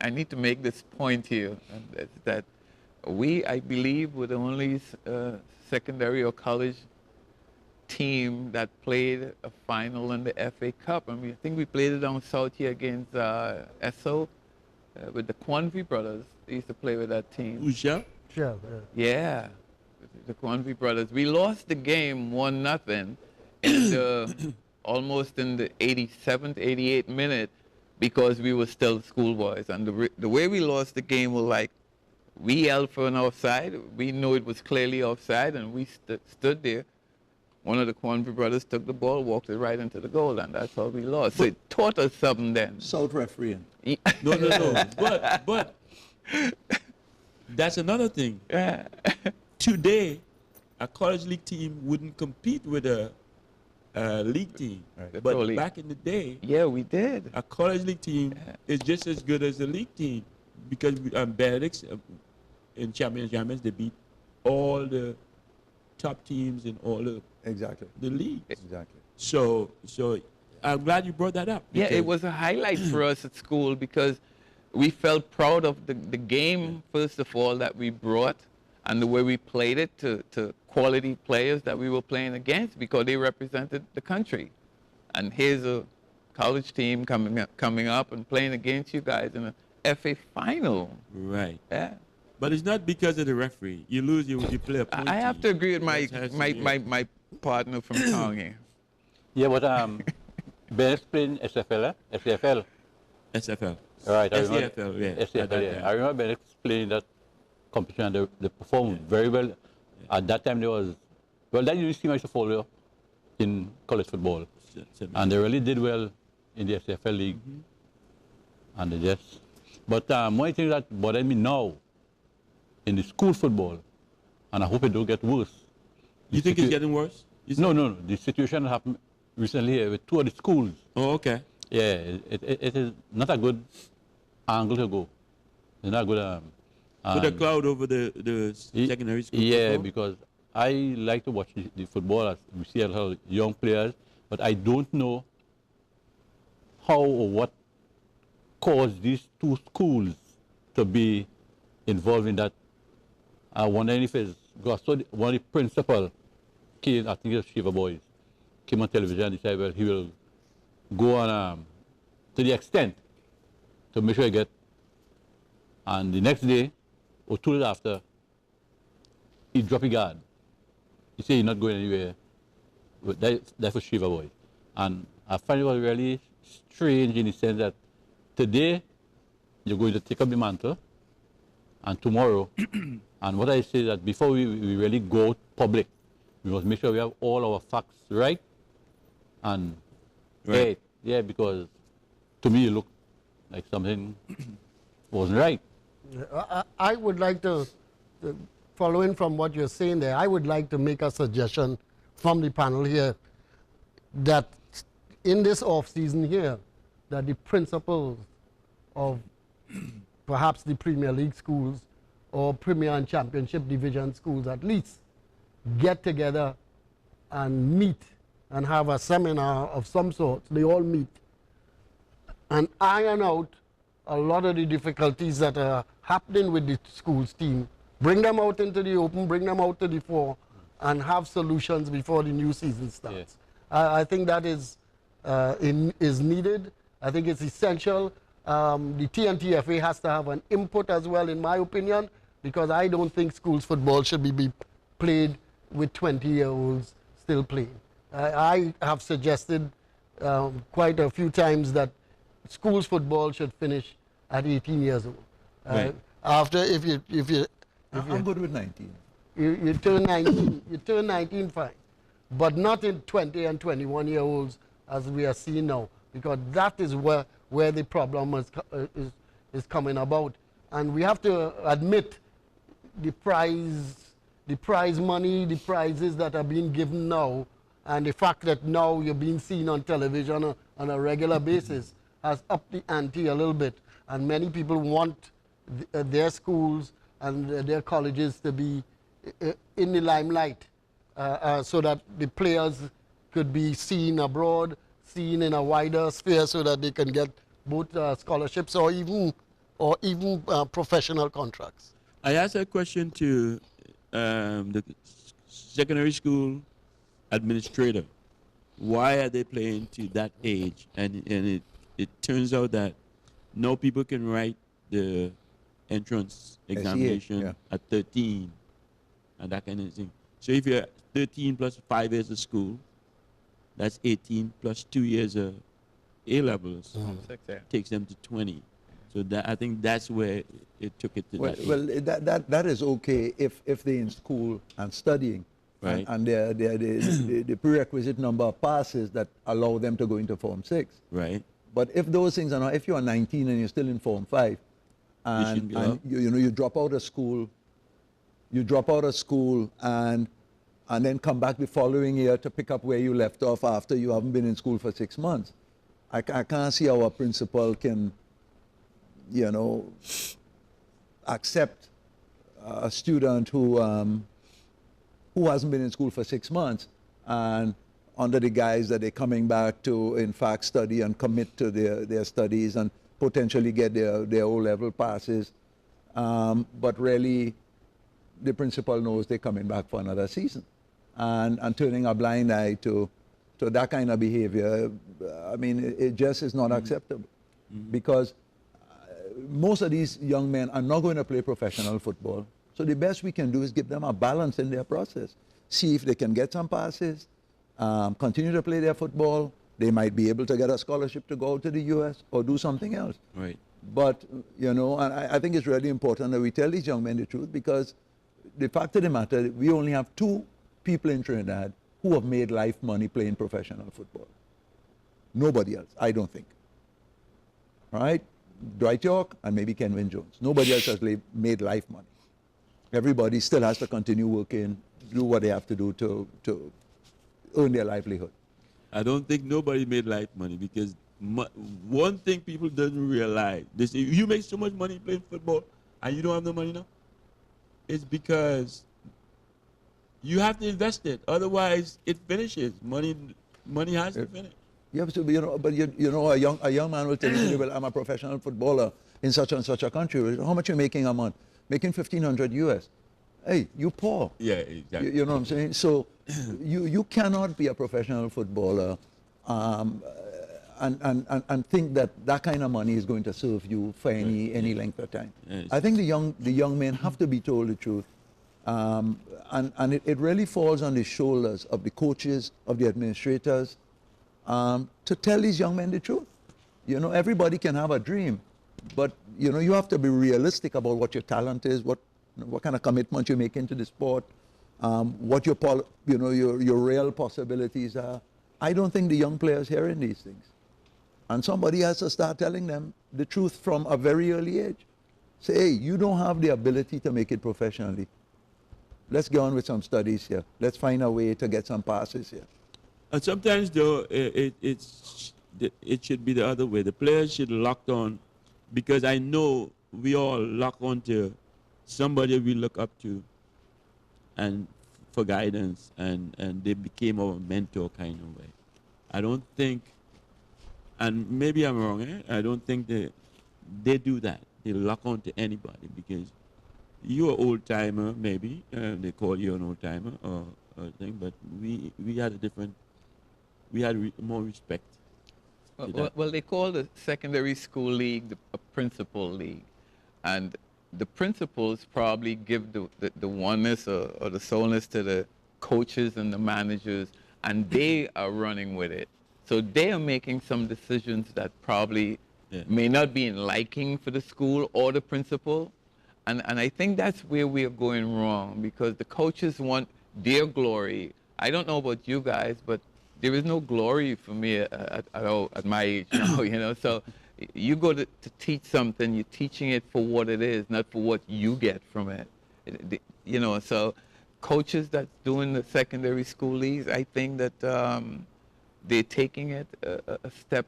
S4: I need to make this point here, that we, I believe, were the only secondary or college team that played a final in the FA Cup. I mean, I think we played it down south here against Esso with the Quanvey brothers. They used to play with that team.
S1: Usha?
S2: Sure,
S4: Yeah, the Quanvey brothers. We lost the game 1-0 almost in the 87th, 88th minute because we were still schoolboys. And the way we lost the game was like, we yelled for an offside. We knew it was clearly offside, and we stood there. One of the Quanvey brothers took the ball, walked it right into the goal, and that's how we lost. So it taught us something then.
S3: South refereeing.
S1: No. But that's another thing.
S4: Yeah.
S1: Today, a college league team wouldn't compete with a league team.
S4: Right.
S1: But back in the day,
S4: yeah, we did.
S1: A college league team is just as good as a league team because Benedict's in champions, they beat all the top teams in all the leagues.
S3: Exactly.
S1: So I'm glad you brought that up.
S4: Yeah, it was a highlight for us at school because we felt proud of the game, first of all, that we brought and the way we played it to quality players that we were playing against because they represented the country. And here's a college team coming up and playing against you guys in a FA final.
S1: Right.
S4: Yeah.
S1: But it's not because of the referee. You lose, you play a point.
S4: I have to agree with my partner from Tongue.
S5: Yeah, but Ben's playing SFL, SFL.
S1: SFL.
S5: Right.
S1: SFL, yeah.
S5: SFL, yeah. I remember Ben's playing that competition and they performed very well. Yeah. At that time, there was, that used to used to follow in college football. And they really did well in the SFL league. And they just, but one thing that bothers me now in the school football, and I hope it don't get worse.
S1: You think it's getting worse?
S5: No. The situation happened recently here with two of the schools.
S1: Oh, okay.
S5: Yeah, it is not a good angle to go. It's not good.
S1: Put a cloud over the secondary school.
S5: Yeah,
S1: football?
S5: because I like to watch the football. As we see a lot of young players, but I don't know how or what caused these two schools to be involved in that. I wonder if it's because one of the principal came, I think it's Shiva Boys, came on television and decided, well, he will go on to the extent to make sure he get. And the next day, or 2 days after, he dropped his guard. He said he's not going anywhere. That's for Shiva Boys. And I find it was really strange in the sense that today, you're going to take up the mantle, and tomorrow, and what I say is that before we really go public, we must make sure we have all our facts right and right. Yeah, because to me it looked like something wasn't right.
S2: I would like to, following from what you're saying there, I would like to make a suggestion from the panel here that in this off-season here, that the principals of perhaps the Premier League schools or Premier and Championship Division schools at least get together and meet and have a seminar of some sort. They all meet and iron out a lot of the difficulties that are happening with the schools team. Bring them out into the open, bring them out to the fore, and have solutions before the new season starts. Yeah. I think that is needed. I think it's essential. The TNTFA has to have an input as well, in my opinion, because I don't think schools football should be played with 20-year-olds still playing. I have suggested quite a few times that schools football should finish at 18 years old.
S1: Right.
S2: After, if you
S3: I'm good with 19.
S2: you turn 19, you turn 19, fine, but not in 20 and 21-year-olds as we are seeing now, because that is where the problem is coming about, and we have to admit the prize money, the prizes that are being given now, and the fact that now you're being seen on television on a regular basis has upped the ante a little bit, and many people want their schools and their colleges to be in the limelight, so that the players could be seen abroad, seen in a wider sphere, so that they can get both scholarships or even professional contracts.
S1: I asked a question to the secondary school administrator. Why are they playing to that age? And it turns out that no people can write the entrance examination at 13 and that kind of thing. So if you're 13 plus 5 years of school, that's 18 plus 2 years of A-levels. Takes them to 20. So I think that's where it took it to that age.
S3: Well, that is okay if they're in school and studying.
S1: Right.
S3: And the prerequisite number of passes that allow them to go into Form 6.
S1: Right.
S3: But if those things are not, if you are 19 and you're still in Form 5, and you drop out of school, and then come back the following year to pick up where you left off after you haven't been in school for 6 months, I can't see how a principal can, accept a student who hasn't been in school for 6 months, and under the guise that they're coming back to, in fact, study and commit to their studies and potentially get their O-level passes. But really, the principal knows they're coming back for another season. And turning a blind eye to that kind of behavior, I mean, it just is not acceptable. Because most of these young men are not going to play professional football. So the best we can do is give them a balance in their process. See if they can get some passes, continue to play their football. They might be able to get a scholarship to go to the U.S. or do something else.
S1: Right.
S3: But, and I think it's really important that we tell these young men the truth, because the fact of the matter, we only have 2 people in Trinidad who have made life money playing professional football. Nobody else, I don't think. Right? Dwight York and maybe Kenwin Jones. Nobody else has made life money. Everybody still has to continue working, do what they have to do to earn their livelihood.
S1: I don't think nobody made life money, because one thing people don't realize, they say, you make so much money playing football and you don't have no money now? It's because you have to invest it. Otherwise, it finishes. Money has to finish.
S3: You have to, but a young man will tell you, well, I'm a professional footballer in such and such a country. How much are you making a month? Making $1,500 US. Hey, you poor.
S1: Yeah, exactly.
S3: You know what I'm saying? So you cannot be a professional footballer and think that kind of money is going to serve you for any length of time.
S1: Yes.
S3: I think the young men have to be told the truth. And it really falls on the shoulders of the coaches, of the administrators, to tell these young men the truth. Everybody can have a dream, but you have to be realistic about what your talent is, what kind of commitment you make into the sport, what your real possibilities are. I don't think the young players hearing these things, and somebody has to start telling them the truth from a very early age. Say, hey, you don't have the ability to make it professionally. Let's go on with some studies here. Let's find a way to get some passes here.
S1: And sometimes, though, it should be the other way. The players should lock on, because I know we all lock on to somebody we look up to and for guidance, and they became our mentor kind of way. I don't think, and maybe I'm wrong, I don't think they do that. They lock on to anybody, because you're an old-timer, maybe. They call you an old-timer or thing, but we had a different, we had more respect.
S4: Well, they call the secondary school league a principal league. And the principals probably give the oneness or the soulness to the coaches and the managers, and they are running with it. So they are making some decisions that probably may not be in liking for the school or the principal. And I think that's where we are going wrong, because the coaches want their glory. I don't know about you guys, but there is no glory for me at my age now, you know. So you go to teach something, you're teaching it for what it is, not for what you get from it. You know, so coaches that's doing the secondary school leagues, I think that they're taking it a step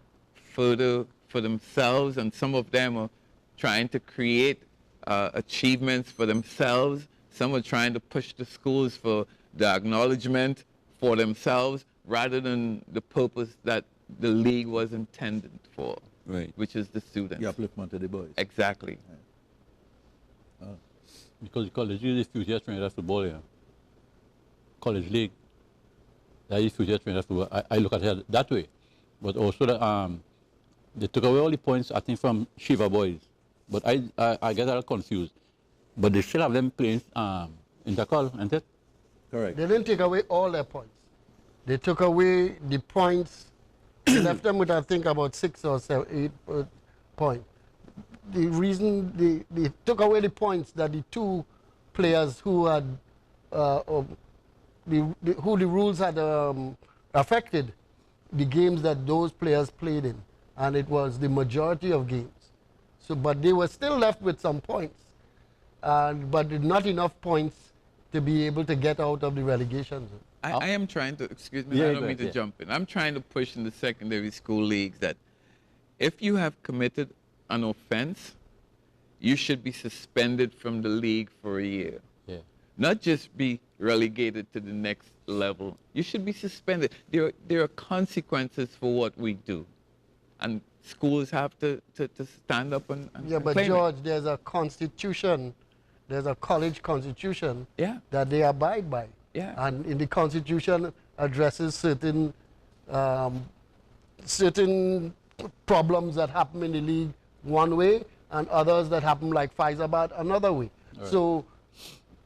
S4: further for themselves, and some of them are trying to create achievements for themselves. Some are trying to push the schools for the acknowledgement for themselves rather than the purpose that the league was intended for, which is the students.
S3: The upliftment of the boys.
S4: Exactly.
S5: Because the college is the future trainer football, yeah. College league, that is future trainer football. I look at it that way. But also they took away all the points, I think, from Shiva boys. But I get a little confused. But they still have them playing Intercol, isn't it?
S3: Correct.
S2: They didn't take away all their points. They took away the points. They left them with, I think, about 6 or 7, 8 points. The reason they took away the points that the two players who had, who the rules had affected, the games that those players played in, and it was the majority of games. So, but they were still left with some points, but not enough points to be able to get out of the relegation zone.
S4: I am trying to, excuse me, I don't mean to jump in. I'm trying to push in the secondary school leagues that if you have committed an offense, you should be suspended from the league for a year.
S5: Yeah.
S4: Not just be relegated to the next level. You should be suspended. There are consequences for what we do. And schools have to stand up and
S2: yeah, but
S4: claim
S2: George,
S4: it.
S2: there's a constitution, there's a college constitution that they abide by.
S4: Yeah.
S2: And in the constitution addresses certain certain problems that happen in the league one way and others that happen like Faizabad another way. Right. So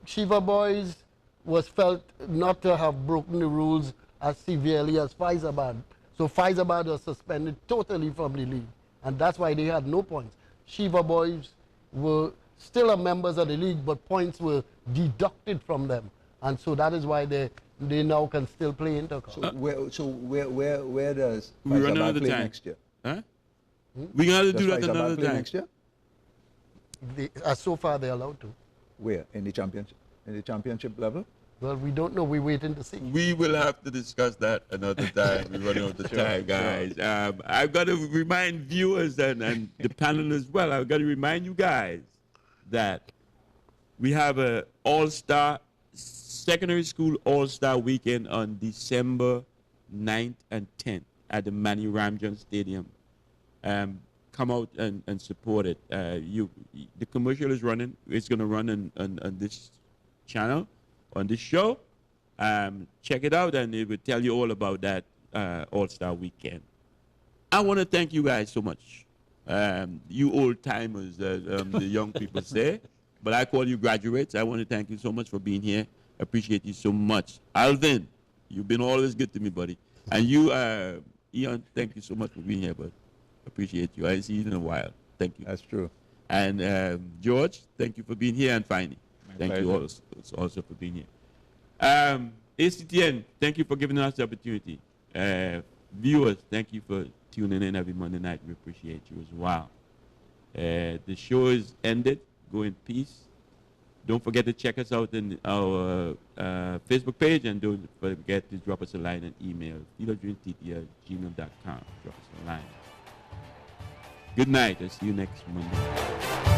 S2: Shiva Boys was felt not to have broken the rules as severely as Faizabad. So Faizabad was suspended totally from the league, and that's why they had no points. Shiva Boys were still members of the league, but points were deducted from them, and so that is why they now can still play Intercol.
S3: So where does
S1: we run
S3: Faizabad
S1: out of
S3: play
S1: time
S3: next year?
S1: Huh? We're going to do that
S3: Faizabad
S1: another
S3: play
S1: time.
S3: next year?
S2: So far they're allowed to.
S3: Where? In the championship? In the championship level?
S2: Well, we don't know. We're waiting to see.
S1: We will have to discuss that another time. We're running out of time, guys. I've got to remind viewers and the panel as well. I've got to remind you guys that we have a all-star secondary school all-star weekend on December 9th and 10th at the Manny Ramjan Stadium. Come out and support it. The commercial is running. It's going to run on this channel, on this show. Check it out, and it will tell you all about that all-star weekend. I want to thank you guys so much. You old-timers, the young people say, but I call you graduates. I want to thank you so much for being here. Appreciate you so much. Alvin, you've been always good to me, buddy. And you, Ian, thank you so much for being here, bud. Appreciate you. I haven't seen you in a while. Thank you.
S3: That's true.
S1: And George, thank you for being here. And Finey, thank you also for being here. ACTN, thank you for giving us the opportunity. Viewers, thank you for tuning in every Monday night. We appreciate you as well. The show is ended. Go in peace. Don't forget to check us out in our Facebook page, and don't forget to drop us a line and email fieldofdreamttt@gmail.com. Drop us a line. Good night. I'll see you next Monday.